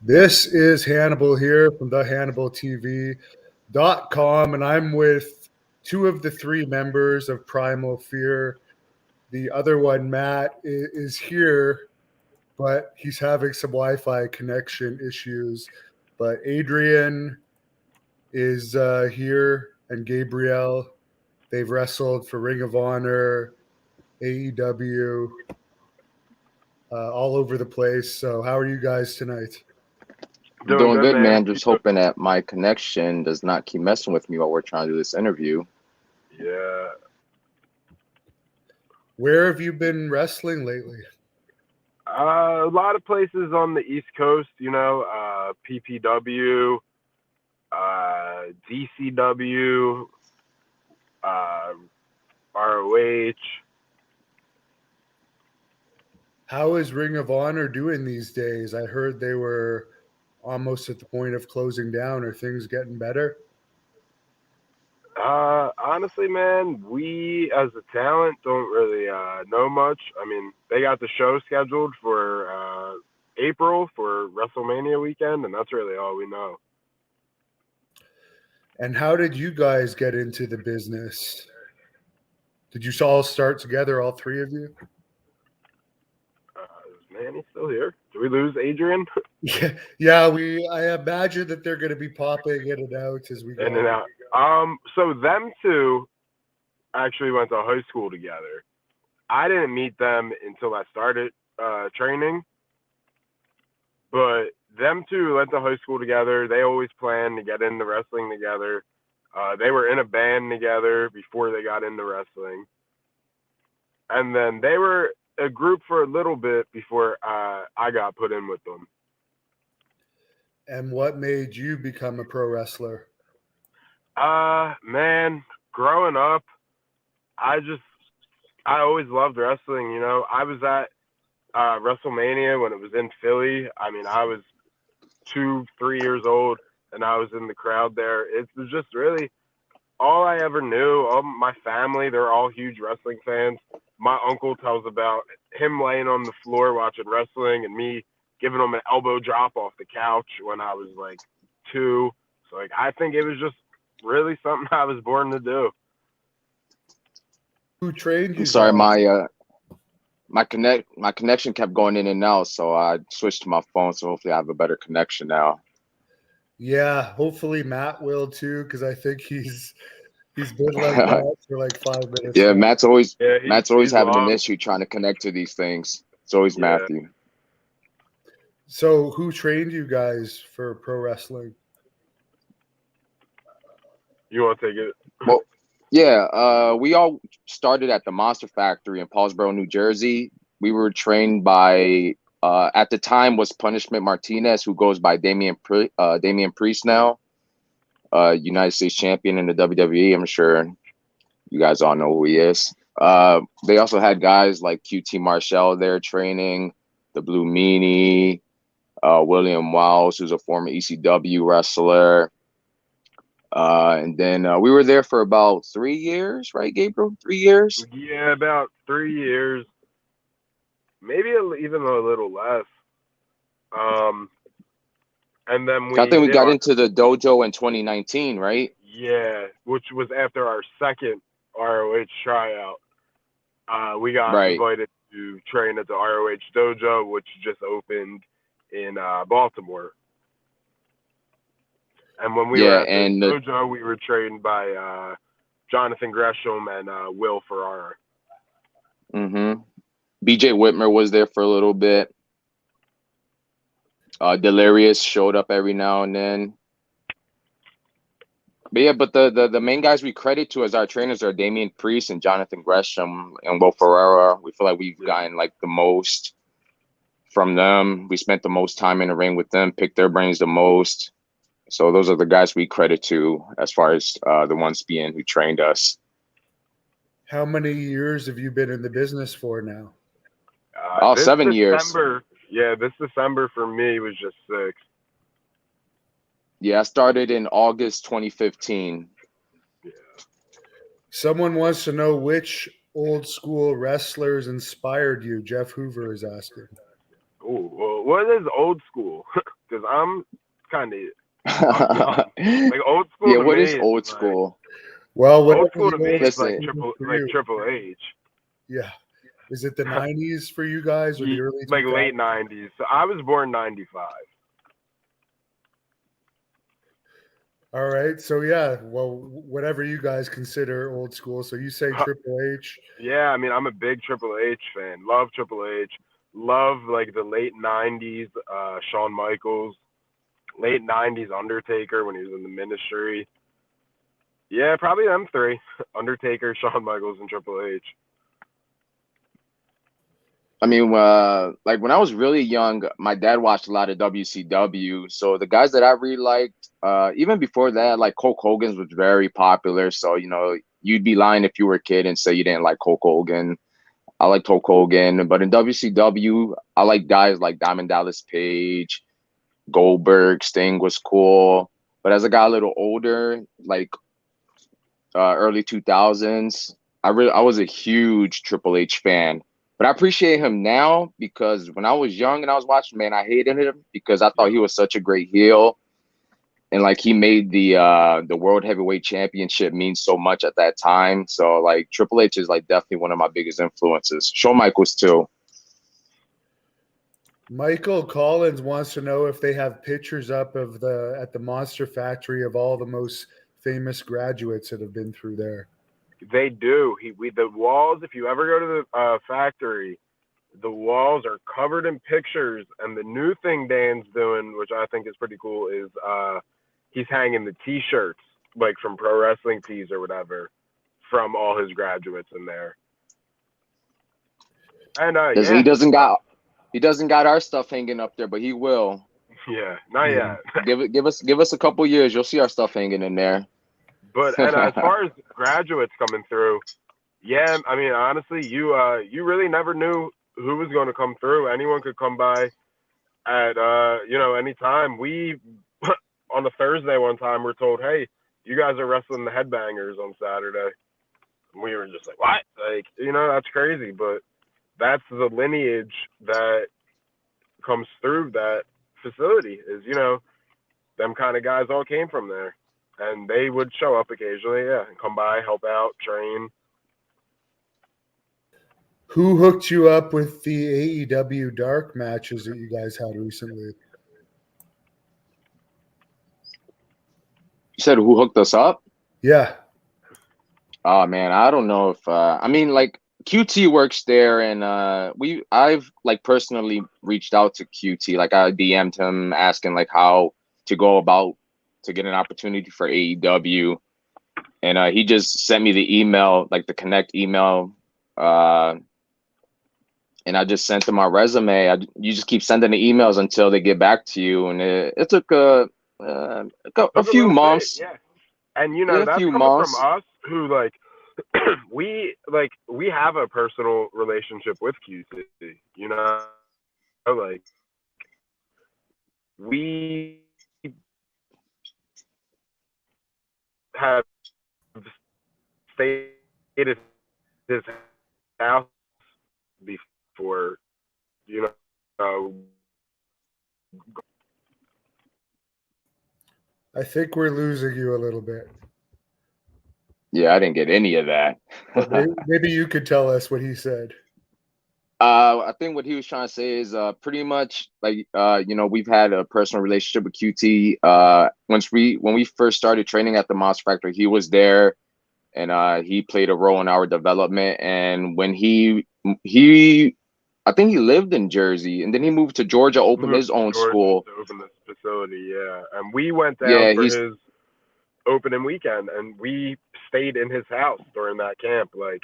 This is Hannibal here from thehannibaltv.com, and I'm with two of the three members of Primal Fear. The other one, Matt, is here, but he's having some Wi-Fi connection issues. But Adrian is here, and Gabriel. They've wrestled for Ring of Honor, AEW, all over the place. So how are you guys tonight? Doing good, man. Just hoping that my connection does not keep messing with me while we're trying to do this interview. Yeah. Where have you been wrestling lately? A lot of places on the East Coast, PPW, DCW, ROH. How is Ring of Honor doing these days? I heard they were almost at the point of closing down. Are things getting better? Honestly, man, we as a talent don't really know much. I mean, they got the show scheduled for April for WrestleMania weekend, and that's really all we know. And how did you guys get into the business? Did you all start together, all three of you? Is Manny still here? Did we lose Adrian? Yeah. I imagine that they're going to be popping in and out as we go. In and out. So them two actually went to high school together. I didn't meet them until I started training, but them two went to high school together. They always planned to get into wrestling together. They were in a band together before they got into wrestling, and then they were a group for a little bit before I got put in with them. And what made you become a pro wrestler? Man, growing up, I always loved wrestling. I was at WrestleMania when it was in Philly. I mean, I was 2-3 years old, and I was in the crowd there. It was just really all I ever knew. All my family, they're all huge wrestling fans. My uncle tells about him laying on the floor watching wrestling and me giving him an elbow drop off the couch when I was like 2. So I think it was just really something I was born to do. Who trained you? I'm sorry, my connection kept going in and out, so I switched to my phone. So hopefully I have a better connection now. Yeah, hopefully Matt will too, because I think he's been like that for like 5 minutes. Yeah, now. Matt's always having long. an issue trying to connect to these things. It's always Matthew. So who trained you guys for pro wrestling? You want to take it? Well, yeah, we all started at the Monster Factory in Paulsboro, New Jersey. We were trained by, at the time, was Punishment Martinez, who goes by Damian Priest now, United States champion in the WWE. I'm sure you guys all know who he is. They also had guys like QT Marshall there training, the Blue Meanie, William Wiles, who's a former ECW wrestler. And then we were there for about 3 years, right, Gabriel? 3 years? Yeah, about 3 years. Maybe even a little less. And then I think we got into the dojo in 2019, right? Yeah, which was after our second ROH tryout. We got invited to train at the ROH dojo, which just opened in Baltimore. And when we were at the dojo, we were trained by Jonathan Gresham and Will Ferrara. Mm-hmm. BJ Whitmer was there for a little bit. Delirious showed up every now and then. But yeah, but the main guys we credit to as our trainers are Damian Priest and Jonathan Gresham and Will Ferrara. We feel like we've gotten like the most from them. We spent the most time in the ring with them, picked their brains the most. So those are the guys we credit to as far as the ones being who trained us. How many years have you been in the business for now? 7 years. Yeah, this December for me was just 6. Yeah, I started in August 2015. Yeah. Someone wants to know which old school wrestlers inspired you. Jeff Hoover is asking. Oh, well, what is old school? because I'm kind of young. Like old school. Yeah, to what me is old like, school? Well, what old school to me is like Listen. Triple H. Yeah. Is it the 90s for you guys or the early 2000s? Like late 90s. So I was born 95. All right. So yeah, well, whatever you guys consider old school. So you say Triple H. Yeah, I mean, I'm a big Triple H fan. Love Triple H. Love like the late 90s Shawn Michaels. Late 90s Undertaker when he was in the Ministry. Yeah, probably them three. Undertaker, Shawn Michaels, and Triple H. I mean, like when I was really young, my dad watched a lot of WCW. So the guys that I really liked, even before that, like Hulk Hogan's was very popular. So, you know, you'd be lying if you were a kid and say you didn't like Hulk Hogan. I liked Hulk Hogan, but in WCW, I like guys like Diamond Dallas Page, Goldberg, Sting was cool. But as I got a little older, like early 2000s, I was a huge Triple H fan. But I appreciate him now because when I was young and I was watching, man, I hated him because I thought he was such a great heel. And like he made the World Heavyweight Championship mean so much at that time. So like Triple H is like definitely one of my biggest influences. Shawn Michaels too. Michael Collins wants to know if they have pictures up of at the Monster Factory of all the most famous graduates that have been through there. They do. The walls. If you ever go to the factory, the walls are covered in pictures. And the new thing Dan's doing, which I think is pretty cool, is he's hanging the T-shirts like from Pro Wrestling Tees or whatever from all his graduates in there. And yeah, he doesn't got our stuff hanging up there, but he will. Yeah, not yet. give us a couple years, you'll see our stuff hanging in there. But and as far as graduates coming through, yeah, I mean honestly, you really never knew who was going to come through. Anyone could come by at any time. We on a Thursday one time we're told, hey, you guys are wrestling the Headbangers on Saturday. And we were just like, what? Like, that's crazy, but that's the lineage that comes through that facility is, them kind of guys all came from there. And they would show up occasionally, yeah, and come by, help out, train. Who hooked you up with the AEW Dark Matches that you guys had recently? You said who hooked us up? Yeah. Oh man, I don't know if I mean like QT works there, and I've like personally reached out to QT, like I DM'd him asking like how to go about to get an opportunity for AEW, and he just sent me the email, like the connect email, and I just sent him my resume. You just keep sending the emails until they get back to you, and it took a few months. Bit, yeah. And that's coming from us who like we have a personal relationship with QT, like we have stayed at his house before, I think we're losing you a little bit. Yeah, I didn't get any of that. Maybe you could tell us what he said. I think what he was trying to say is pretty much like we've had a personal relationship with QT. When we first started training at the Monster Factory, he was there, and he played a role in our development. And when he I think he lived in Jersey, and then he moved to Georgia, opened his own school. To open this facility, yeah. And we went down for his opening weekend, and we stayed in his house during that camp. Like,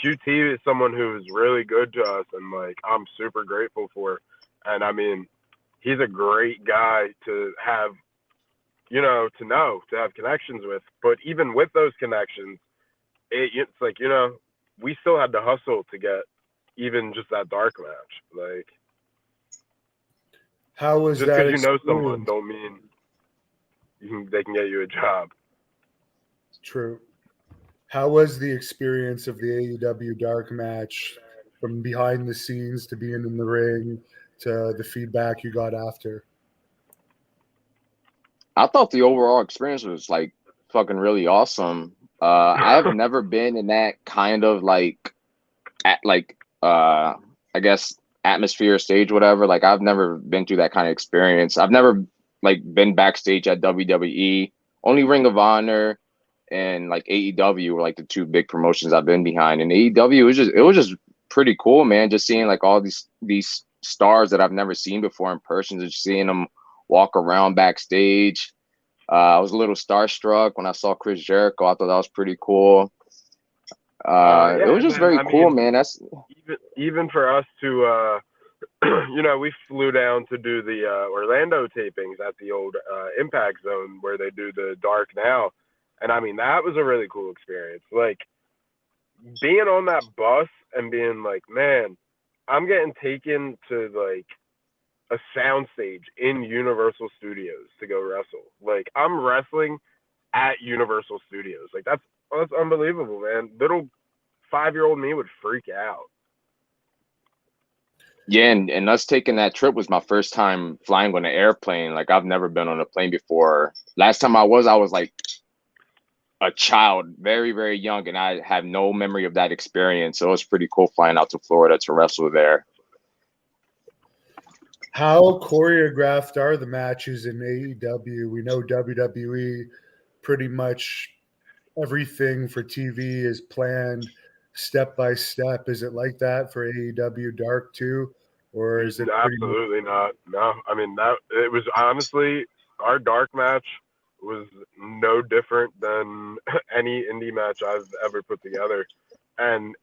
QT is someone who's really good to us, and like I'm super grateful for. And I mean, he's a great guy to have, to have connections with. But even with those connections, it's like we still had to hustle to get even just that dark match. Like, how was just that? Just because someone don't mean they can get you a job. True. How was the experience of the AEW Dark Match, from behind the scenes to being in the ring to the feedback you got after? I thought the overall experience was like fucking really awesome. I have never been in that kind of like I guess atmosphere, stage, whatever. Like I've never been through that kind of experience. I've never like been backstage at WWE. Only Ring of Honor and like AEW were like the two big promotions I've been behind. And AEW was just pretty cool, man. Just seeing like all these stars that I've never seen before in person, just seeing them walk around backstage. I was a little starstruck when I saw Chris Jericho. I thought that was pretty cool. Yeah, It was just and then, very I cool, mean, man. That's even for us to, we flew down to do the Orlando tapings at the old Impact Zone where they do the Dark now, and I mean that was a really cool experience. Like being on that bus and being like, man, I'm getting taken to like a soundstage in Universal Studios to go wrestle. Like I'm wrestling at Universal Studios. Like that's unbelievable, man. Little 5-year-old me would freak out. yeah, and us taking that trip was my first time flying on an airplane. Like I've never been on a plane before. Last time I was like a child, very, very young, and I have no memory of that experience. So it was pretty cool flying out to Florida to wrestle there. How choreographed are the matches in AEW? We know WWE pretty much everything for TV is planned step by step. Is it like that for AEW Dark too? Or is it Absolutely not? No, I mean that it was honestly our dark match was no different than any indie match I've ever put together, and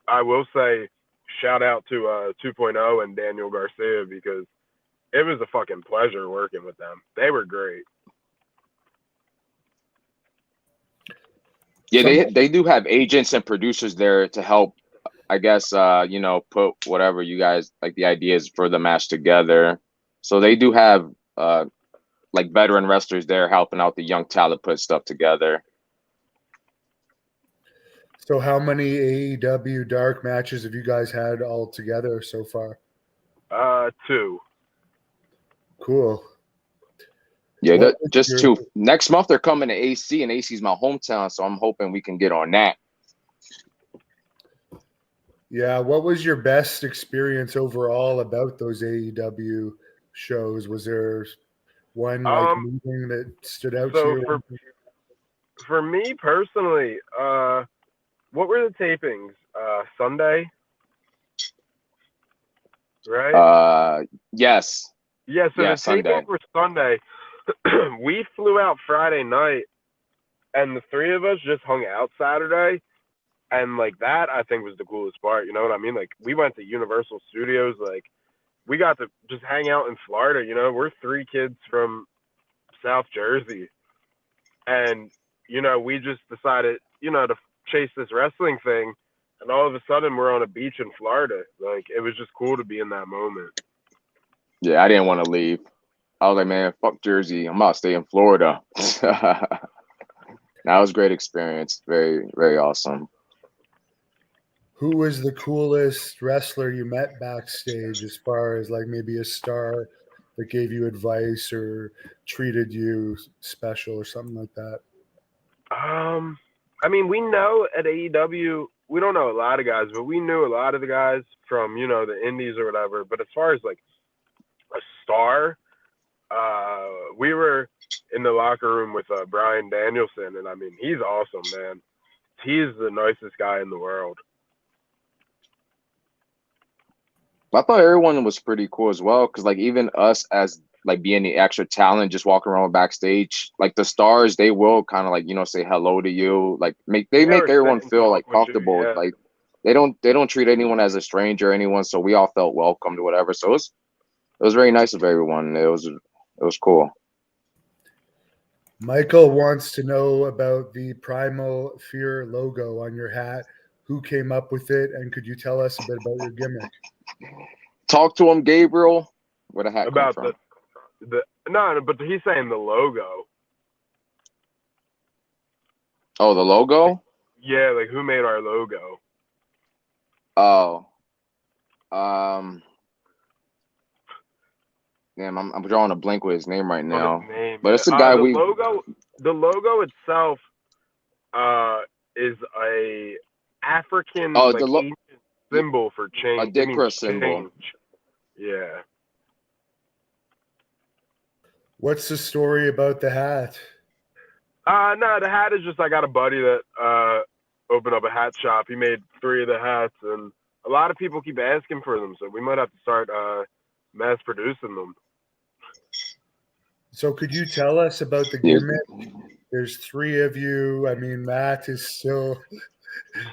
I will say shout out to 2.0 and Daniel Garcia because it was a fucking pleasure working with them. They were great. Yeah, they do have agents and producers there to help, I guess, put whatever you guys like the ideas for the match together. So they do have like veteran wrestlers there helping out the young talent put stuff together. So how many AEW Dark matches have you guys had all together so far? 2. Cool. Yeah, just 2. Next month they're coming to AC, and AC's my hometown, so I'm hoping we can get on that. Yeah, what was your best experience overall about those AEW shows? Was there one like meeting that stood out to you? For me personally, what were the tapings? Sunday, right? Yes. Yeah, so the Sunday. tapings were Sunday. We flew out Friday night, and the three of us just hung out Saturday. And like that, I think was the coolest part. You know what I mean? Like we went to Universal Studios. Like we got to just hang out in Florida. You know, we're 3 kids from South Jersey, and we just decided, to chase this wrestling thing. And all of a sudden, we're on a beach in Florida. Like it was just cool to be in that moment. Yeah, I didn't want to leave. I was like, man, fuck Jersey. I'm about to stay in Florida. That was a great experience. Very, very awesome. Who was the coolest wrestler you met backstage as far as like maybe a star that gave you advice or treated you special or something like that? I mean, we know at AEW, we don't know a lot of guys, but we knew a lot of the guys from, the indies or whatever. But as far as like a star, we were in the locker room with Brian Danielson, and I mean, he's awesome, man. He's the nicest guy in the world. I thought everyone was pretty cool as well, because like even us as like being the extra talent, just walking around backstage, like the stars, they will kind of like say hello to you, like make everyone feel like comfortable. You, yeah. Like they don't treat anyone as a stranger or anyone, so we all felt welcomed or whatever. So it was very nice of everyone. It was cool. Michael wants to know about the Primal Fear logo on your hat. Who came up with it, and could you tell us a bit about your gimmick? Talk to him, Gabriel. Where the hat about come from? No, but he's saying the logo. Oh, the logo? Yeah, like who made our logo? Oh, damn, I'm drawing a blank with his name right now. His name, But it's a guy the logo itself is a African ancient symbol for change. A Dikra symbol. Yeah. What's the story about the hat? No, the hat is just I got a buddy that opened up a hat shop. He made 3 of the hats, and a lot of people keep asking for them, so we might have to start mass producing them. So could you tell us about the gimmick? There's 3 of you. I mean, Matt is still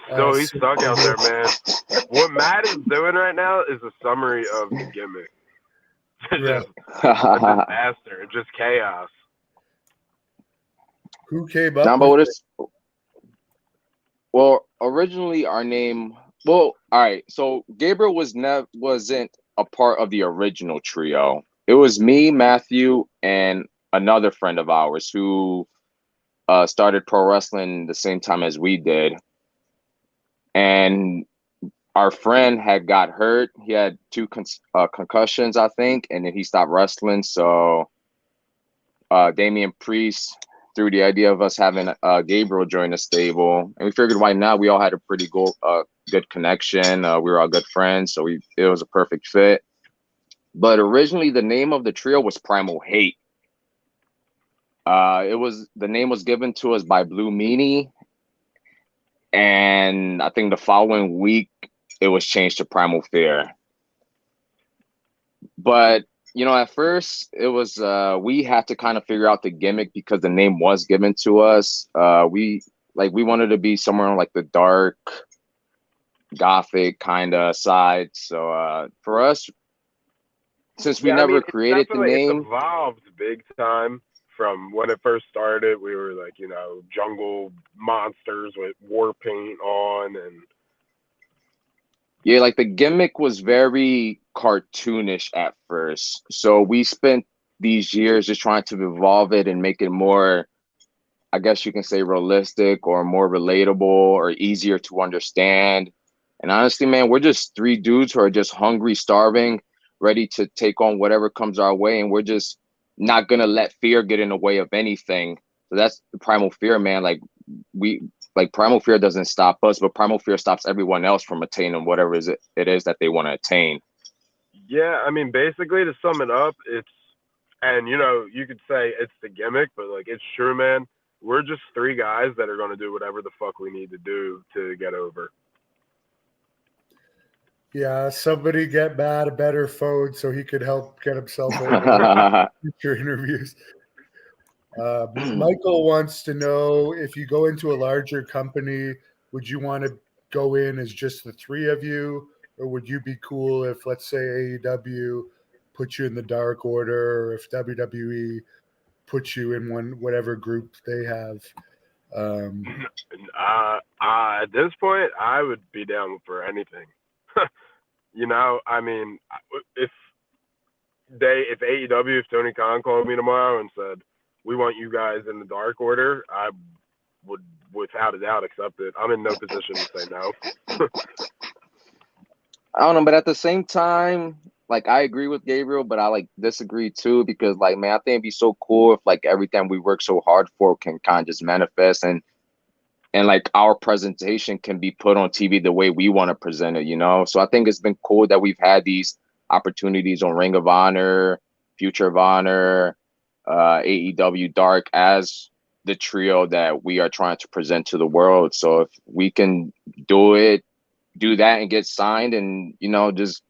he's stuck out there, man. What Matt is doing right now is a summary of the gimmick. Just a disaster, just chaos. Who came up with it? Well, originally our name. Well, all right. So Gabriel wasn't a part of the original trio. It was me, Matthew, and another friend of ours who started pro wrestling the same time as we did. And our friend had got hurt. He had 2 concussions, I think, and then he stopped wrestling. So Damian Priest threw the idea of us having Gabriel join the stable, and we figured why not? We all had a pretty good connection. We were all good friends, so it was a perfect fit. But originally, the name of the trio was Primal Hate. The name was given to us by Blue Meanie, and I think the following week it was changed to Primal Fear. But at first it was we had to kind of figure out the gimmick because the name was given to us. We wanted to be somewhere on like the dark, gothic kind of side. So for us, since we never created the name, it's evolved big time from when it first started. We were like, jungle monsters with war paint on, and yeah, like the gimmick was very cartoonish at first. So we spent these years just trying to evolve it and make it more, I guess you can say, realistic or more relatable or easier to understand. And honestly, man, we're just 3 dudes who are just hungry, starving, ready to take on whatever comes our way. And we're just not going to let fear get in the way of anything. So that's the Primal Fear, man. Primal Fear doesn't stop us, but Primal Fear stops everyone else from attaining whatever it is that they want to attain. Yeah, I mean, basically, to sum it up, you could say it's the gimmick, but it's true, man. We're just 3 guys that are going to do whatever the fuck we need to do to get over. Yeah, somebody get Matt a better phone so he could help get himself over future interviews. Michael wants to know, if you go into a larger company, would you want to go in as just the 3 of you, or would you be cool if, let's say, AEW put you in the Dark Order, or if WWE put you in whatever group they have? At this point, I would be down for anything. I mean, if AEW, if Tony Khan called me tomorrow and said, we want you guys in the Dark Order, I would, without a doubt, accept it. I'm in no position to say no. I don't know, but at the same time, I agree with Gabriel, but I disagree too, because man, I think it'd be so cool if everything we work so hard for can kind of just manifest, and our presentation can be put on TV the way we want to present it, So I think it's been cool that we've had these opportunities on Ring of Honor, Future of Honor, AEW Dark as the trio that we are trying to present to the world. So if we can do that and get signed and, just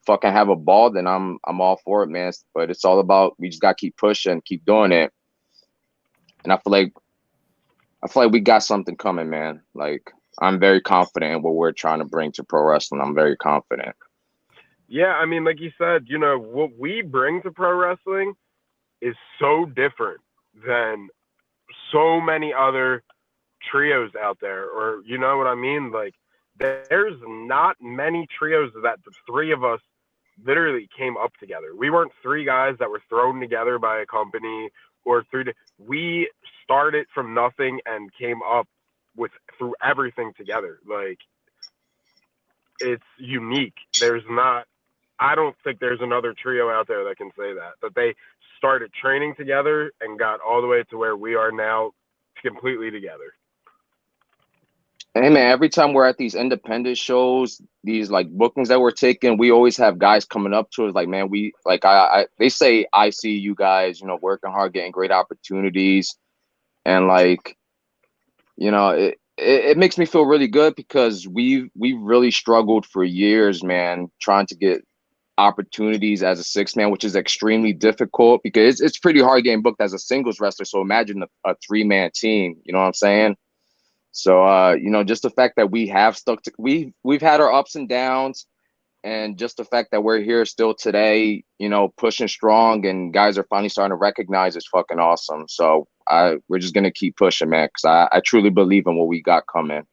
fucking have a ball, then I'm all for it, man. But it's all about, we just got to keep pushing, keep doing it. And I feel like we got something coming, man. I'm very confident in what we're trying to bring to pro wrestling. I'm very confident. Yeah, I mean, like you said, what we bring to pro wrestling is so different than so many other trios out there, or you know what I mean? There's not many trios that the 3 of us literally came up together. We weren't 3 guys that were thrown together by a company or we started from nothing and came up through everything together. It's unique. There's not I don't think there's another trio out there that can say that they started training together and got all the way to where we are now completely together. Hey man, every time we're at these independent shows, these like bookings that we're taking, we always have guys coming up to us like, man, we like I they say I see you guys, you know, working hard, getting great opportunities, and like, you know, it makes me feel really good because we've really struggled for years, man, trying to get opportunities as a six man, which is extremely difficult because it's pretty hard getting booked as a singles wrestler. So imagine a 3-man team, you know what I'm saying? So, you know, just the fact that we have stuck to, we've had our ups and downs, and just the fact that we're here still today, you know, pushing strong, and guys are finally starting to recognize is fucking awesome. So we're just going to keep pushing, man, because I truly believe in what we got coming.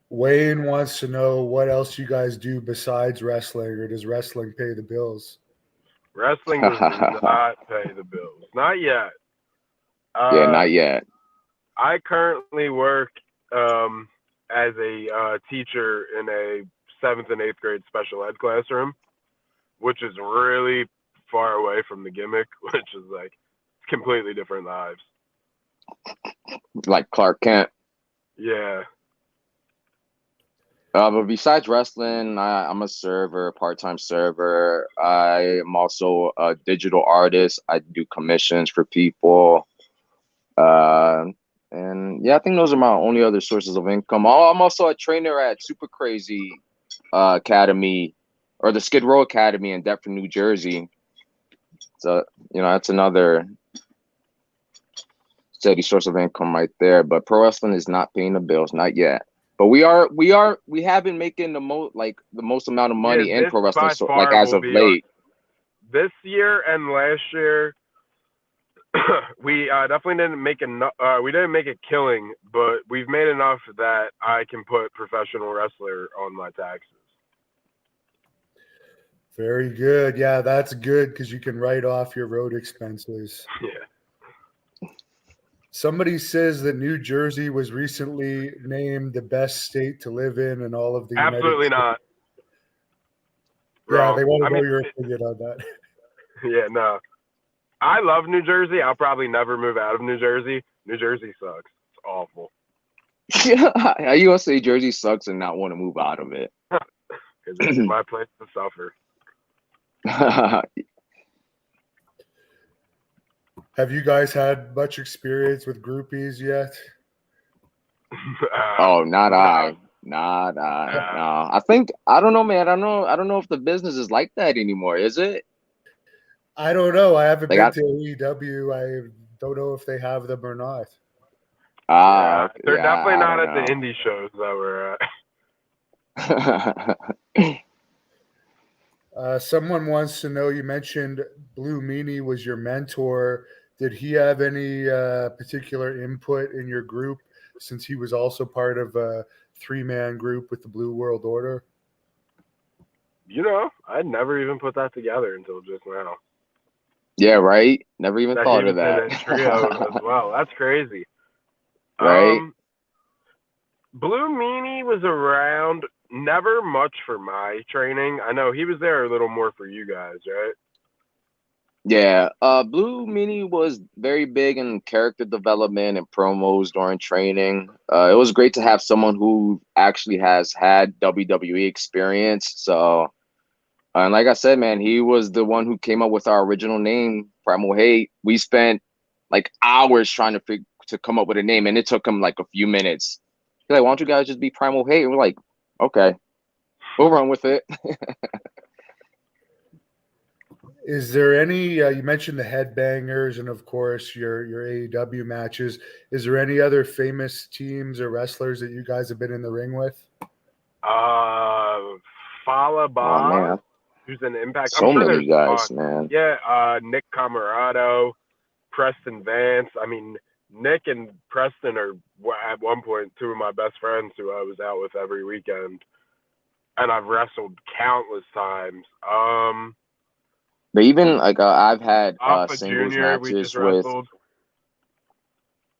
Wayne wants to know what else you guys do besides wrestling, or does wrestling pay the bills? Wrestling does not pay the bills. Not yet. Yeah, not yet. I currently work as a teacher in a 7th and 8th grade special ed classroom, which is really far away from the gimmick, which is like completely different lives. Like Clark Kent. Yeah. But besides wrestling, I'm a server, part-time server. I am also a digital artist. I do commissions for people. And yeah, I think those are my only other sources of income. Oh, I'm also a trainer at Super Crazy Academy, or the Skid Row Academy in Deptford, New Jersey. So, you know, that's another steady source of income right there. But pro wrestling is not paying the bills, not yet. But we have been making the most amount of money in pro wrestling, so like as of late. This year and last year, we definitely didn't make enough. We didn't make a killing, but we've made enough that I can put professional wrestler on my taxes. Very good. Yeah, that's good because you can write off your road expenses. Yeah. Somebody says that New Jersey was recently named the best state to live in all of the Absolutely United not. States. Yeah, Wrong. they want to know your opinion on that. Yeah, no. I love New Jersey. I'll probably never move out of New Jersey. New Jersey sucks. It's awful. How you gonna say Jersey sucks and not want to move out of it? Because it's my place to suffer. Have you guys had much experience with groupies yet? Oh, not I. No. I think I don't know, man. I don't know if the business is like that anymore. Is it? I don't know. I haven't Like been to AEW. I don't know if they have them or not. They're definitely not at the indie shows that we're at. Someone wants to know, you mentioned Blue Meanie was your mentor. Did he have any particular input in your group, since he was also part of a 3-man group with the Blue World Order? You know, I'd never even put that together until just now. Yeah, right? Never even thought of that. In a trio as well. That's crazy. Right? Blue Meanie was around, never much for my training. I know he was there a little more for you guys, right? Yeah. Blue Meanie was very big in character development and promos during training. It was great to have someone who actually has had WWE experience. So, and like I said, man, he was the one who came up with our original name, Primal Hate. We spent like hours trying to come up with a name, and it took him like a few minutes. He's like, why don't you guys just be Primal Hate? And we're like, okay, we'll run with it. Is there any, you mentioned the Headbangers and of course your AEW matches. Is there any other famous teams or wrestlers that you guys have been in the ring with? Fala Bob. Oh, man. Who's an Impact? So many guys, man. Yeah, Nick Camarado, Preston Vance. I mean, Nick and Preston are at one point 2 of my best friends who I was out with every weekend, and I've wrestled countless times. But even like I've had Alpha singles Junior, we matches just with. wrestled.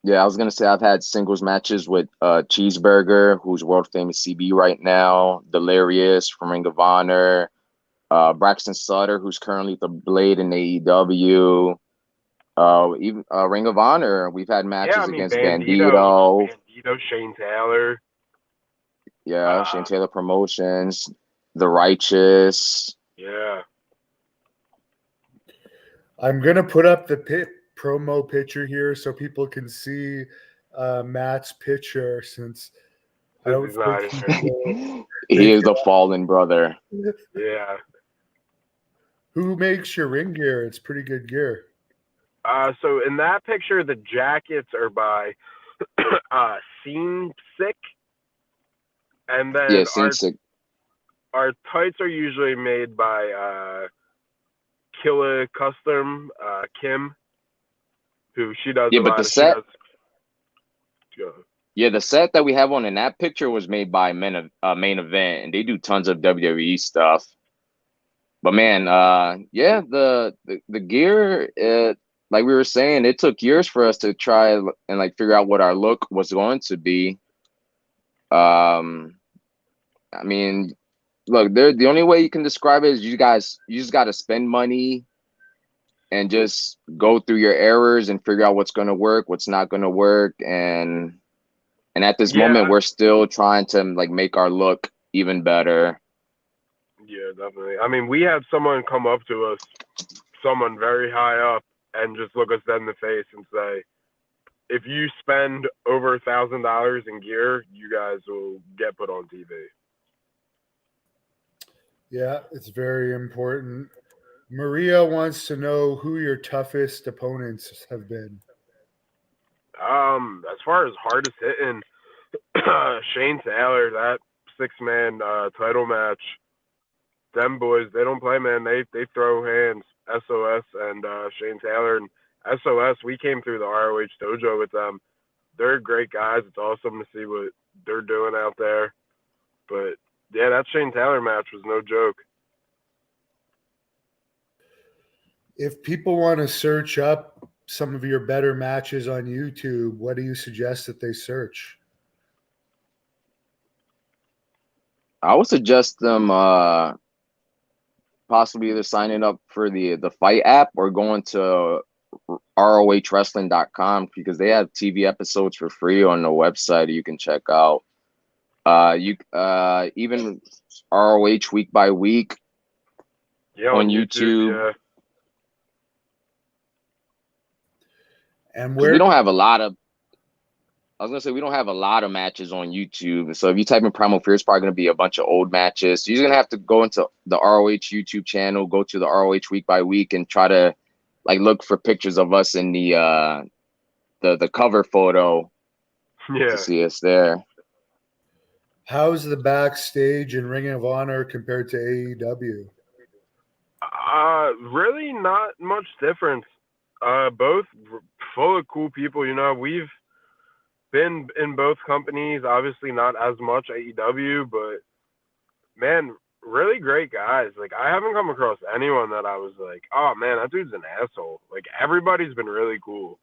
Yeah, I was gonna say I've had singles matches with Cheeseburger, who's world famous CB right now, Delirious from Ring of Honor, Braxton Sutter, who's currently the Blade in AEW. Even Ring of Honor, we've had Yeah, I matches mean against Bandito, Bandito. Shane Taylor. Yeah, Shane Taylor Promotions, The Righteous. Yeah. I'm gonna put up the promo picture here so people can see Matt's picture since I don't He's not think in people He think is the fallen brother. Yeah. who makes your ring gear. It's pretty good gear. So in that picture, the jackets are by Scene Sick, and Yeah, then Scene Sick. our tights are usually made by Killa Custom, Kim, who she does Yeah, a but lot the of. set. Go. Yeah, the set that we have on in that picture was made by Main Event, and they do tons of WWE stuff. But man, yeah, the gear, like we were saying, it took years for us to try and like figure out what our look was going to be. I mean, look, the only way you can describe it is you just got to spend money and just go through your errors and figure out what's going to work, what's not going to work, and at this Yeah. moment, we're still trying to like make our look even better. Yeah, definitely. I mean, we had someone come up to us, someone very high up, and just look us dead in the face and say, if you spend over $1,000 in gear, you guys will get put on TV. Yeah, it's very important. Maria wants to know who your toughest opponents have been. As far as hardest hitting, Shane Taylor, that 6-man title match, them boys, they don't play, man. They throw hands. SOS and Shane Taylor and SOS. We came through the ROH dojo with them. They're great guys. It's awesome to see what they're doing out there. But yeah, that Shane Taylor match was no joke. If people want to search up some of your better matches on YouTube, what do you suggest that they search? I would suggest them possibly either signing up for the Fight app or going to ROHWrestling.com because they have TV episodes for free on the website you can check out. You even ROH week by week on YouTube. Yeah. And We don't have a lot of. I was gonna say we don't have a lot of matches on YouTube. So if you type in Primal Fear, it's probably gonna be a bunch of old matches. So you're gonna have to go into the ROH YouTube channel, go to the ROH week by week, and try to like look for pictures of us in the cover photo to see us there. How's the backstage in Ring of Honor compared to AEW? Really not much difference. Both full of cool people. You know, we've been in both companies. Obviously, not as much AEW, but man, really great guys. Like, I haven't come across anyone that I was like, oh man, that dude's an asshole. Like, everybody's been really cool.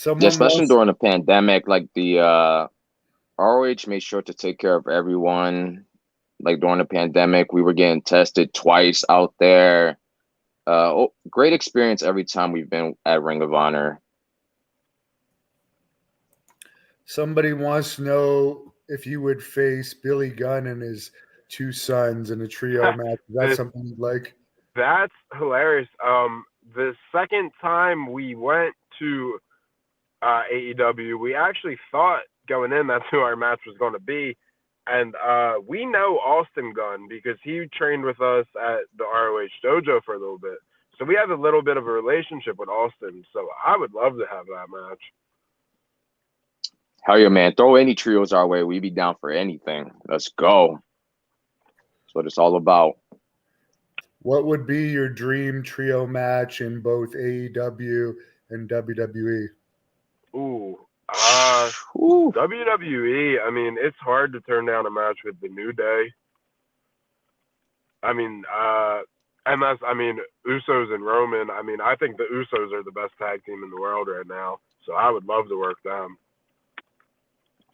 Yeah, especially during the pandemic, like the ROH made sure to take care of everyone. Like during the pandemic, we were getting tested twice out there. Great experience every time we've been at Ring of Honor. Somebody wants to know if you would face Billy Gunn and his two sons in a trio match. Is that something you'd like? That's hilarious. The second time we went to AEW, we actually thought going in that's who our match was going to be. And we know Austin Gunn because he trained with us at the ROH dojo for a little bit. So we have a little bit of a relationship with Austin. So I would love to have that match. Hell yeah, man. Throw any trios our way. We'd be down for anything. Let's go. That's what it's all about. What would be your dream trio match in both AEW and WWE? WWE, I mean, it's hard to turn down a match with the New Day. I mean, And that's, I mean, Usos and Roman. I mean, I think the Usos are the best tag team in the world right now. So I would love to work them.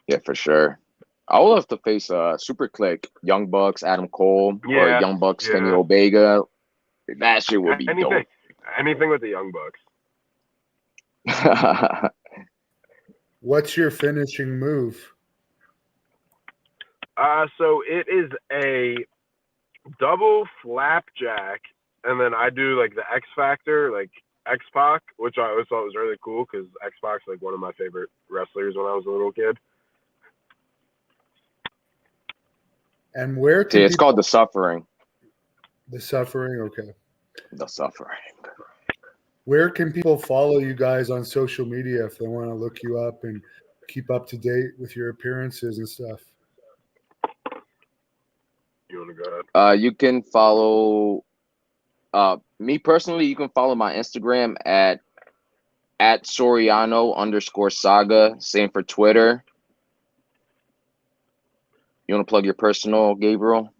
Yeah, for sure. I would love to face Super Click, Young Bucks, Adam Cole, or Young Bucks, Kenny Omega. That shit would be dope. Anything with the Young Bucks. What's your finishing move? So it is a double flapjack, and then I do like the X Factor, like X-Pac, which I always thought was really cool because X-Pac's like one of my favorite wrestlers when I was a little kid. And where can it's called The Suffering. The Suffering, okay. The Suffering. Where can people follow you guys on social media if they want to look you up and keep up to date with your appearances and stuff? You want to go ahead? You can follow me personally. You can follow my Instagram at Soriano_saga. Same for Twitter. You want to plug your personal, Gabriel?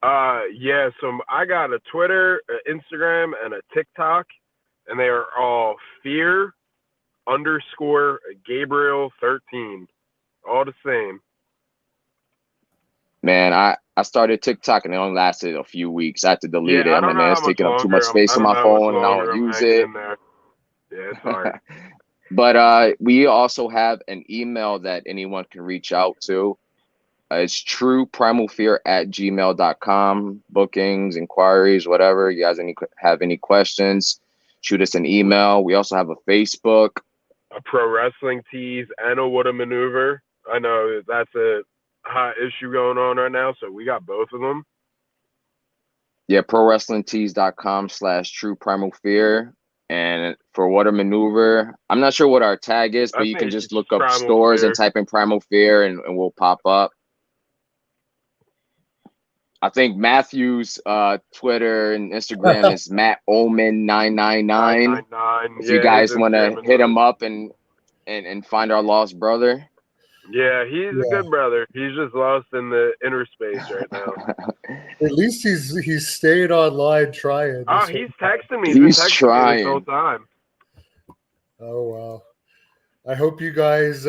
Yeah. So I got a Twitter, an Instagram, and a TikTok, and they are all fear_Gabriel13. All the same. Man, I started TikTok and it only lasted a few weeks. I had to delete it. I'm like, it's taking up too much space on my phone and I don't use it. Yeah, it's hard. But we also have an email that anyone can reach out to. It's trueprimalfear@gmail.com. Bookings, inquiries, whatever. You guys have any questions, shoot us an email. We also have a Facebook. A Pro Wrestling Tees and a What a Maneuver. I know that's a hot issue going on right now, so we got both of them. Yeah, prowrestlingtees.com/trueprimalfear. And for What a Maneuver, I'm not sure what our tag is, but you can just look up stores and type in Primal Fear and we'll pop up. I think Matthew's Twitter and Instagram is Matt Omen 999. If you guys want to hit him up and find our lost brother. Yeah, he's a good brother. He's just lost in the inner space right now. At least he's stayed online trying. Oh, he's texting me. He's trying this whole time. Oh, wow. I hope you guys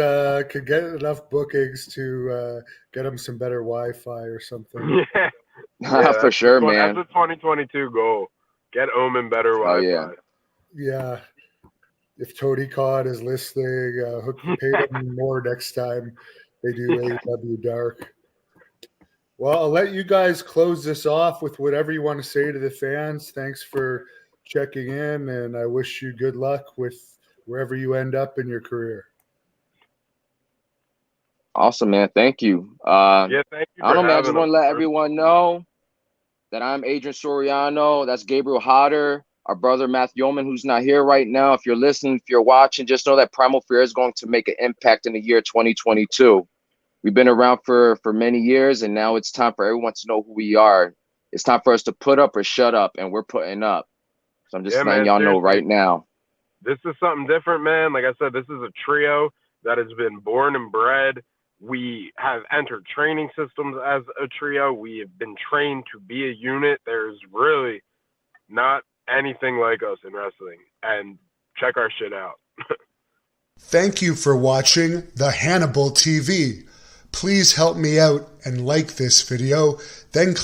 could get enough bookings to get him some better Wi-Fi or something. Yeah, for sure, man. That's a 2022 goal. Get Omen better Wi-Fi. Yeah. Yeah. If Tony Khan is listening, pay them more next time they do AEW Dark. Well, I'll let you guys close this off with whatever you want to say to the fans. Thanks for checking in, and I wish you good luck with wherever you end up in your career. Awesome, man. Thank you. Thank you. I don't know, man. I just want to let everyone know that I'm Adrian Soriano. That's Gabriel Hodder, our brother Matthew Yeoman, who's not here right now. If you're listening, if you're watching, just know that Primal Fear is going to make an impact in the year 2022. We've been around for many years, and now it's time for everyone to know who we are. It's time for us to put up or shut up, and we're putting up. So I'm just letting y'all know right now. This is something different, man. Like I said, this is a trio that has been born and bred. We have entered training systems as a trio. We have been trained to be a unit. There's really not anything like us in wrestling. And check our shit out. Thank you for watching the Hannibal TV. Please help me out and like this video, then